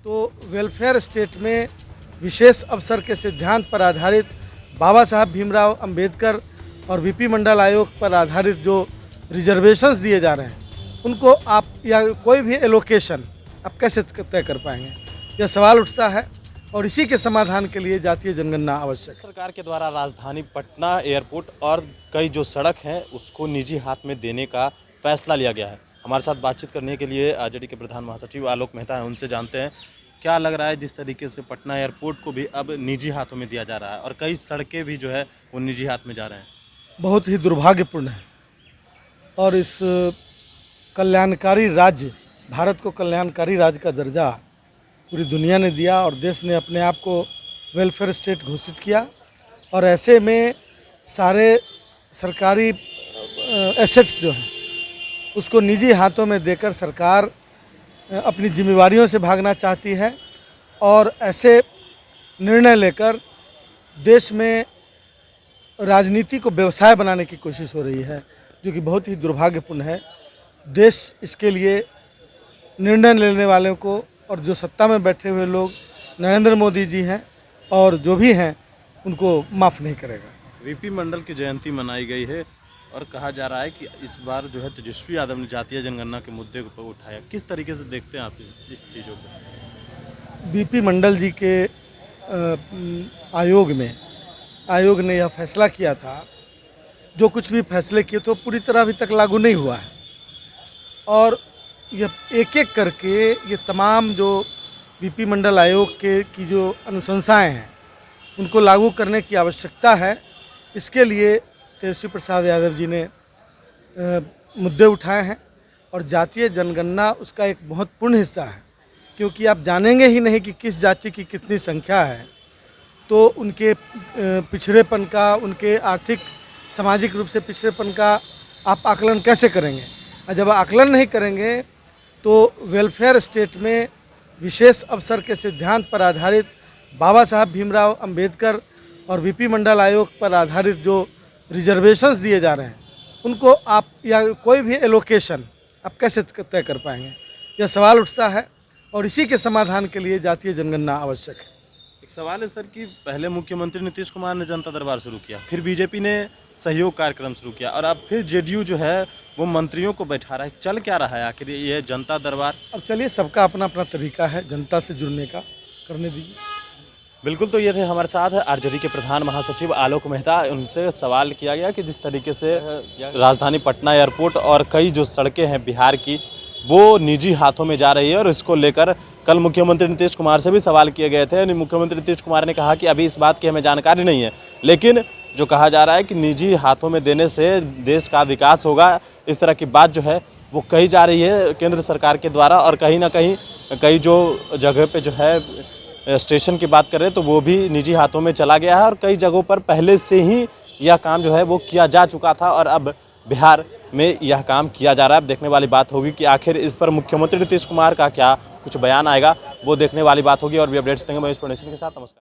तो welfare state में विशेष अवसर के सिद्धांत पर आधारित बाबा साहब भीमराव अंबेडकर और वीपी मंडल आयोग पर आधारित जो रिजर्वेशंस दिए जा रहे हैं उनको आप या कोई भी एलोकेशन आप कैसे तय कर पाएंगे, यह सवाल उठता है। और इसी के समाधान के लिए जातीय जनगणना आवश्यक है। सरकार के द्वारा राजधानी पटना एयरपोर्ट और कई जो सड़क हैं उसको निजी हाथ में देने का फैसला लिया गया है। हमारे साथ बातचीत करने के लिए आरजेडी के प्रधान महासचिव आलोक मेहता हैं, उनसे जानते हैं क्या लग रहा है जिस तरीके से पटना एयरपोर्ट को भी अब निजी हाथों में दिया जा रहा है और कई सड़कें भी जो है वो निजी हाथ में जा रहे हैं। बहुत ही दुर्भाग्यपूर्ण है और इस कल्याणकारी राज्य, भारत को कल्याणकारी राज्य का दर्जा पूरी दुनिया ने दिया और देश ने अपने आप को वेलफेयर स्टेट घोषित किया और ऐसे में सारे सरकारी एसेट्स जो हैं उसको निजी हाथों में देकर सरकार अपनी जिम्मेवारियों से भागना चाहती है और ऐसे निर्णय लेकर देश में राजनीति को व्यवसाय बनाने की कोशिश हो रही है, जो कि बहुत ही दुर्भाग्यपूर्ण है। देश इसके लिए निर्णय लेने वालों को और जो सत्ता में बैठे हुए लोग नरेंद्र मोदी जी हैं और जो भी हैं उनको माफ़ नहीं करेगा। वीपी मंडल की जयंती मनाई गई है और कहा जा रहा है कि इस बार जो है तेजस्वी यादव ने जातीय जनगणना के मुद्दे को उठाया। किस तरीके से देखते हैं आप इस चीज़ों को? वीपी मंडल जी के आयोग ने यह फैसला किया था, जो कुछ भी फैसले किए तो पूरी तरह अभी तक लागू नहीं हुआ है और यह एक एक करके ये तमाम जो वीपी मंडल आयोग की जो अनुशंसाएं हैं उनको लागू करने की आवश्यकता है। इसके लिए तेजस्वी प्रसाद यादव जी ने मुद्दे उठाए हैं और जातीय जनगणना उसका एक महत्वपूर्ण हिस्सा है, क्योंकि आप जानेंगे ही नहीं कि किस जाति की कितनी संख्या है तो उनके पिछड़ेपन का, उनके आर्थिक सामाजिक रूप से पिछड़ेपन का आप आकलन कैसे करेंगे। और जब आकलन नहीं करेंगे तो वेलफेयर स्टेट में विशेष अवसर के सिद्धांत पर आधारित बाबा साहब भीमराव अंबेडकर और वीपी मंडल आयोग पर आधारित जो रिजर्वेशंस दिए जा रहे हैं उनको आप या कोई भी एलोकेशन आप कैसे तय कर पाएंगे, यह सवाल उठता है। और इसी के समाधान के लिए जातीय जनगणना आवश्यक है। एक सवाल है सर कि पहले मुख्यमंत्री नीतीश कुमार ने जनता दरबार शुरू किया, फिर बीजेपी ने सहयोग कार्यक्रम शुरू किया और अब फिर जेडीयू जो है वो मंत्रियों को बैठा रहा है। चल क्या रहा है आखिर ये जनता दरबार? अब चलिए, सबका अपना अपना तरीका है जनता से जुड़ने का, करने दीजिए। बिल्कुल, तो ये थे हमारे साथ आरजेडी के प्रधान महासचिव आलोक मेहता। उनसे सवाल किया गया कि जिस तरीके से राजधानी पटना एयरपोर्ट और कई जो सड़कें हैं बिहार की वो निजी हाथों में जा रही है और इसको लेकर कल मुख्यमंत्री नीतीश कुमार से भी सवाल किए गए थे। मुख्यमंत्री नीतीश कुमार ने कहा कि अभी इस बात की हमें जानकारी नहीं है, लेकिन जो कहा जा रहा है कि निजी हाथों में देने से देश का विकास होगा, इस तरह की बात जो है वो कही जा रही है केंद्र सरकार के द्वारा। और कहीं ना कहीं कई जो जगह पे जो है स्टेशन की बात करें तो वो भी निजी हाथों में चला गया है और कई जगहों पर पहले से ही यह काम जो है वो किया जा चुका था और अब बिहार में यह काम किया जा रहा है। अब देखने वाली बात होगी कि आखिर इस पर मुख्यमंत्री नीतीश कुमार का क्या कुछ बयान आएगा, वो देखने वाली बात होगी। और भी अपडेट्स देंगे मैं इस के साथ। नमस्कार।